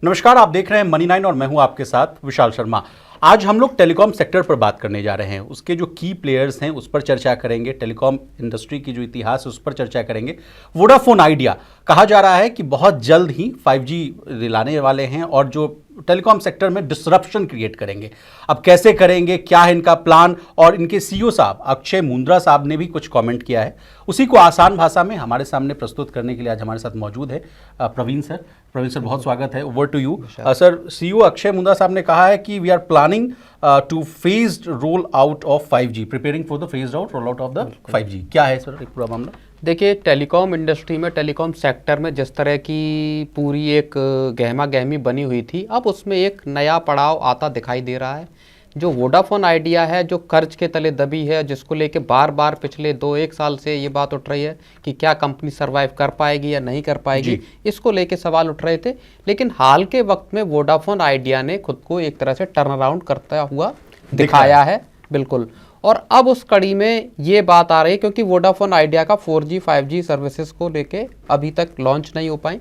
नमस्कार, आप देख रहे हैं मनी 9 और मैं हूं आपके साथ विशाल शर्मा। आज हम लोग टेलीकॉम सेक्टर पर बात करने जा रहे हैं। उसके जो की प्लेयर्स हैं उस पर चर्चा करेंगे, टेलीकॉम इंडस्ट्री की जो इतिहास है उस पर चर्चा करेंगे। वोडाफोन आइडिया कहा जा रहा है कि बहुत जल्द ही 5G लाने वाले हैं और जो टेलीकॉम सेक्टर में डिसरप्शन क्रिएट करेंगे। अब कैसे करेंगे, क्या है इनका प्लान, और इनके सीईओ साहब अक्षय मुंद्रा साहब ने भी कुछ कमेंट किया है। उसी को आसान भाषा में हमारे सामने प्रस्तुत करने के लिए आज हमारे साथ मौजूद है प्रवीण सर। प्रवीण सर, बहुत स्वागत है। Over to you sir. CEO Akshay Mundra साहब ने कहा है कि we are planning to phased roll out of 5G, preparing for the phased out roll out of the 5G। क्या है सर एक पूरा मामला? देखिए, टेलीकॉम इंडस्ट्री में, टेलीकॉम सेक्टर में जिस तरह की पूरी एक गहमा गहमी बनी हुई थी, अब उसमें एक नया पड़ाव आता दिखाई दे रहा है। जो वोडाफोन आइडिया है, जो कर्ज के तले दबी है, जिसको लेके बार बार पिछले 2-1 साल से ये बात उठ रही है कि क्या कंपनी सरवाइव कर पाएगी या नहीं कर पाएगी, इसको लेके सवाल उठ रहे थे। लेकिन हाल के वक्त में वोडाफोन आइडिया ने खुद को एक तरह से टर्न अराउंड करता हुआ दिखाया है, बिल्कुल। और अब उस कड़ी में ये बात आ रही है क्योंकि वोडाफोन आइडिया का 4G 5G सर्विसेज को लेके अभी तक लॉन्च नहीं हो पाई।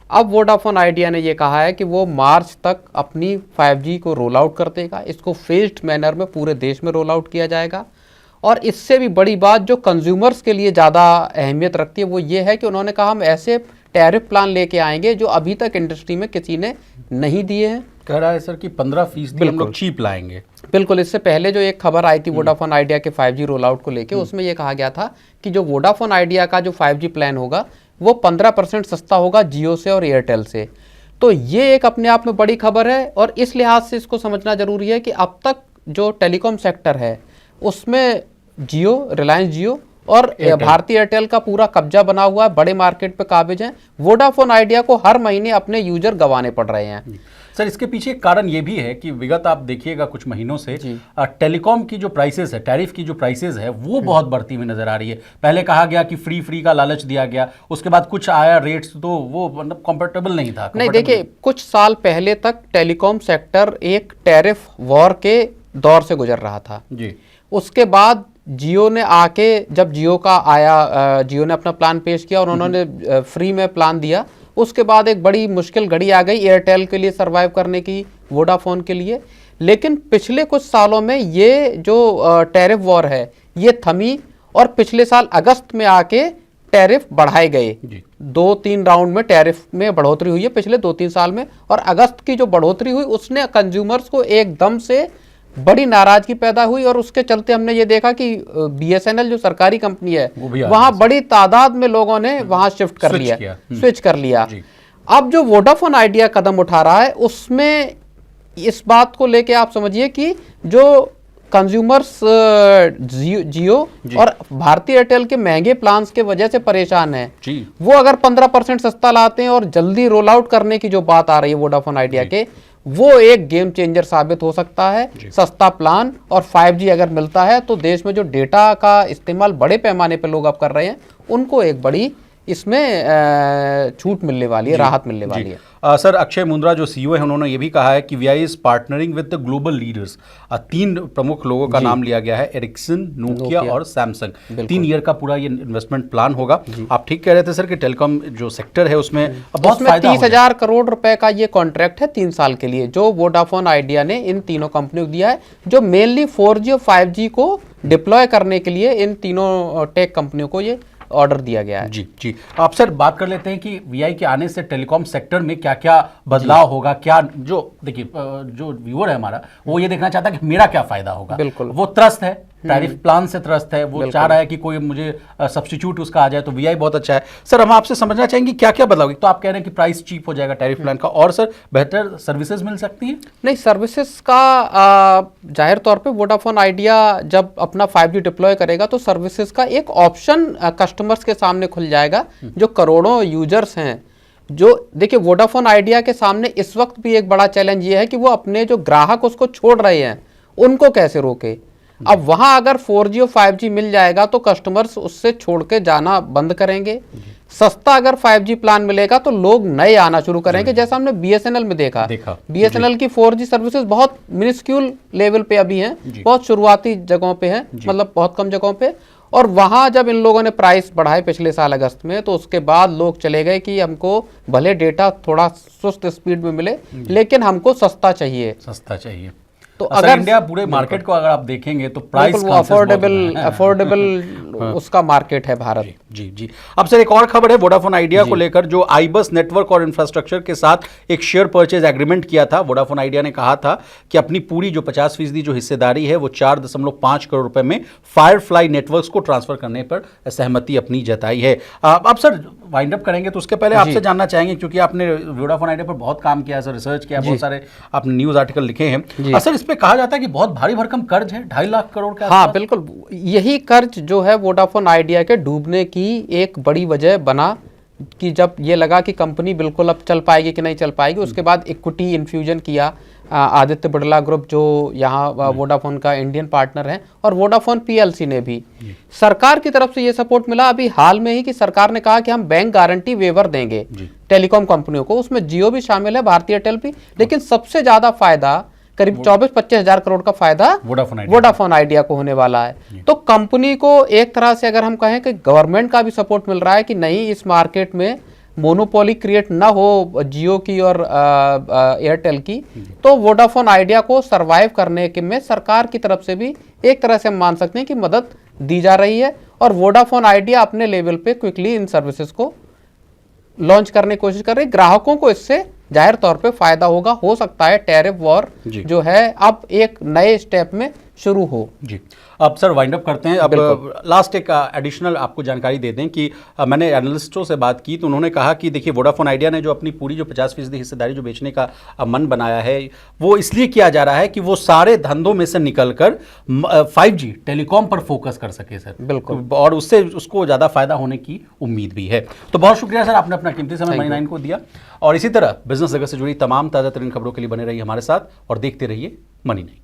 अब वोडाफोन आइडिया ने ये कहा है कि वो मार्च तक अपनी 5G को रोल आउट कर देगा। इसको फेज्ड मैनर में पूरे देश में रोल आउट किया जाएगा। और इससे भी बड़ी बात जो कंज्यूमर्स के लिए ज़्यादा अहमियत रखती है वो ये है कि उन्होंने कहा हम ऐसे टैरिफ प्लान लेके आएंगे जो अभी तक इंडस्ट्री में किसी ने नहीं दिए हैं। कह रहा है सर कि 15% हम लोग चीप लाएंगे। बिल्कुल। इससे पहले जो एक खबर आई थी वोडाफोन आइडिया के 5G रोल आउट को लेके, उसमें यह कहा गया था कि जो वोडाफोन आइडिया का जो 5G प्लान होगा वो 15% सस्ता होगा जियो से और एयरटेल से। तो ये एक अपने आप में बड़ी खबर है और इस लिहाज से इसको समझना जरूरी है कि अब तक जो टेलीकॉम सेक्टर है उसमें जियो, रिलायंस जियो और भारतीय एयरटेल का पूरा कब्जा बना हुआ है, बड़े मार्केट पे काबिज हैं। वोडाफोन आइडिया को हर महीने अपने यूजर गंवाने पड़ रहे हैं। सर, इसके पीछे एक कारण ये भी है कि विगत आप देखिएगा कुछ महीनों से टेलीकॉम की जो प्राइसेस है, टैरिफ की जो प्राइसेस है वो बहुत बढ़ती हुई नजर आ रही है। पहले कहा गया कि फ्री का लालच दिया गया, उसके बाद कुछ आया रेट्स तो वो मतलब कंफर्टेबल नहीं था। नहीं, देखिए, कुछ साल पहले तक टेलीकॉम सेक्टर एक टैरिफ वॉर के दौर से गुजर रहा था जी। उसके बाद जियो ने आके, जब जियो का आया, जियो ने अपना प्लान पेश किया और उन्होंने फ्री में प्लान दिया। उसके बाद एक बड़ी मुश्किल घड़ी आ गई एयरटेल के लिए सर्वाइव करने की, वोडाफोन के लिए। लेकिन पिछले कुछ सालों में ये जो टैरिफ वॉर है ये थमी और पिछले साल अगस्त में आके टैरिफ बढ़ाए गए। 2-3 राउंड में टैरिफ में बढ़ोतरी हुई है पिछले 2-3 साल में, और अगस्त की जो बढ़ोतरी हुई उसने कंज्यूमर्स को एकदम से बड़ी नाराजगी पैदा हुई। और उसके चलते हमने ये देखा कि BSNL जो सरकारी कंपनी है वहां बड़ी तादाद में लोगों ने वहां शिफ्ट कर लिया, स्विच कर लिया। अब जो वोडाफोन आइडिया कदम उठा रहा है उसमें इस बात को लेके आप समझिए कि जो कंज्यूमर्स जियो और भारतीय एयरटेल के महंगे प्लान्स के वजह से परेशान है, वो अगर 15% सस्ता लाते हैं और जल्दी रोल आउट करने की जो बात आ रही है वोडाफोन आइडिया के, वो एक गेम चेंजर साबित हो सकता है। सस्ता प्लान और 5G अगर मिलता है तो देश में जो डेटा का इस्तेमाल बड़े पैमाने पर लोग अब कर रहे हैं उनको एक बड़ी इसमें छूट मिलने वाली है, राहत मिलने वाली है। सर, अक्षय मुंद्रा जो सीईओ है उन्होंने ये भी कहा है कि VI is partnering with the global leaders. 3 प्रमुख लोगों का नाम लिया गया है, एरिक्सन, नोकिया और सैमसंग। 3 ईयर का पूरा ये इन्वेस्टमेंट प्लान होगा। आप ठीक कह रहे थे सर कि टेलीकॉम जो सेक्टर है उसमें बहुत फायदा 30,000 करोड़ रुपए का ये कॉन्ट्रैक्ट है 3 साल के लिए, जो वोडाफोन आइडिया ने इन तीनों कंपनियों को दिया है, जो मेनली 4G और 5G को डिप्लॉय करने के लिए इन तीनों टेक कंपनियों को ये ऑर्डर दिया गया है। जी। आप सर बात कर लेते हैं कि VI के आने से टेलीकॉम सेक्टर में क्या क्या बदलाव होगा। क्या जो देखिए, जो व्यूअर है हमारा वो ये देखना चाहता है कि मेरा क्या फायदा होगा। बिल्कुल। वो त्रस्त है, टैरिफ प्लान से त्रस्त है, वो चाह रहा है कि कोई मुझे सब्स्टिट्यूट उसका आ जाए, तो VI बहुत अच्छा है। सर, हम आपसे समझना चाहेंगे क्या क्या बदलाव होगी। तो आप कह रहे हैं कि प्राइस चीप हो जाएगा टैरिफ प्लान का, और सर बेहतर सर्विसेज मिल सकती है? नहीं, सर्विसेज का जाहिर तौर पे वोडाफोन आइडिया जब अपना 5G डिप्लॉय करेगा तो सर्विसेज का एक ऑप्शन कस्टमर्स के सामने खुल जाएगा। जो करोड़ों यूजर्स हैं, जो देखिए वोडाफोन आइडिया के सामने इस वक्त भी एक बड़ा चैलेंज ये है कि वो अपने जो ग्राहक उसको छोड़ रहे हैं उनको कैसे रोके। अब वहां अगर 4G और 5G मिल जाएगा तो कस्टमर्स उससे छोड़ के जाना बंद करेंगे। सस्ता अगर 5G प्लान मिलेगा तो लोग नए आना शुरू करेंगे, जैसा हमने BSNL में देखा। BSNL की 4G सर्विसेज बहुत मिनिस्क्यूल लेवल पे अभी हैं, बहुत शुरुआती जगहों पे हैं, मतलब बहुत कम जगहों पे, और वहां जब इन लोगों ने प्राइस बढ़ाए पिछले साल अगस्त में, तो उसके बाद लोग चले गए कि हमको भले डेटा थोड़ा सुस्त स्पीड में मिले लेकिन हमको सस्ता चाहिए। तो अगर इंडिया पूरे मार्केट को अगर आप देखेंगे तो प्राइस वो अफोर्डेबल उसका मार्केट है भारत। जी जी। अब सर एक और खबर है वोडाफोन आइडिया को लेकर, जो आईबस नेटवर्क और इंफ्रास्ट्रक्चर के साथ एक शेयर परचेज एग्रीमेंट किया था। वोडाफोन आइडिया ने कहा था कि अपनी पूरी जो 50% जो हिस्सेदारी है वो 4.5 करोड़ रुपए में फायरफ्लाई नेटवर्क्स को ट्रांसफर करने पर सहमति अपनी जताई है। अब सर वाइंड अप करेंगे तो उसके पहले आपसे जानना चाहेंगे, क्योंकि आपने वोडाफोन आइडिया पर बहुत काम किया है सर, रिसर्च किया, बहुत सारे आपने न्यूज आर्टिकल लिखे हैं। सर इस पे कहा जाता है कि बहुत भारी भरकम कर्ज है, 2.5 लाख करोड़ का। हाँ बिल्कुल, यही कर्ज जो है वोडाफोन आइडिया के डूबने की एक बड़ी वजह बना कि जब ये लगा कि कंपनी बिल्कुल अब चल पाएगी कि नहीं चल पाएगी, उसके बाद इक्विटी इन्फ्यूजन किया आदित्य बिड़ला ग्रुप जो यहाँ वोडाफोन का इंडियन पार्टनर है, और वोडाफोन पीएलसी ने भी। सरकार की तरफ से ये सपोर्ट मिला अभी हाल में ही कि सरकार ने कहा कि हम बैंक गारंटी वेवर देंगे टेलीकॉम कंपनियों को, उसमें जियो भी शामिल है, भारतीय एयरटेल भी, लेकिन सबसे ज्यादा फायदा करीब 24-25 हजार करोड़ का फायदा वोडाफोन आइडिया को होने वाला है। तो कंपनी को एक तरह से अगर हम कहें कि गवर्नमेंट का भी सपोर्ट मिल रहा है कि नहीं, इस मार्केट में मोनोपोली क्रिएट ना हो जियो की और एयरटेल की, तो वोडाफोन आइडिया को सरवाइव करने के में सरकार की तरफ से भी एक तरह से हम मान सकते हैं कि मदद दी जा रही है, और वोडाफोन आइडिया अपने लेवल पे क्विकली इन सर्विसेज को लॉन्च करने की कोशिश कर रही है। ग्राहकों को इससे जाहिर तौर पे फायदा होगा, हो सकता है टैरिफ वॉर जो है अब एक नए स्टेप में शुरू हो। जी अब सर वाइंड अप करते हैं। अब लास्ट एक एडिशनल आपको जानकारी दे दें कि मैंने एनालिस्टों से बात की तो उन्होंने कहा कि देखिए वोडाफोन आइडिया ने जो अपनी पूरी जो 50% हिस्सेदारी जो बेचने का मन बनाया है वो इसलिए किया जा रहा है कि वो सारे धंधों में से निकलकर 5G टेलीकॉम पर फोकस कर सके सर। बिल्कुल, और उससे उसको ज़्यादा फायदा होने की उम्मीद भी है। तो बहुत शुक्रिया सर, आपने अपना कीमती समय मनी9 को दिया, और इसी तरह बिजनेस जगत से जुड़ी तमाम ताज़ा तरीन खबरों के लिए बने रहिए हमारे साथ और देखते रहिए मनी9।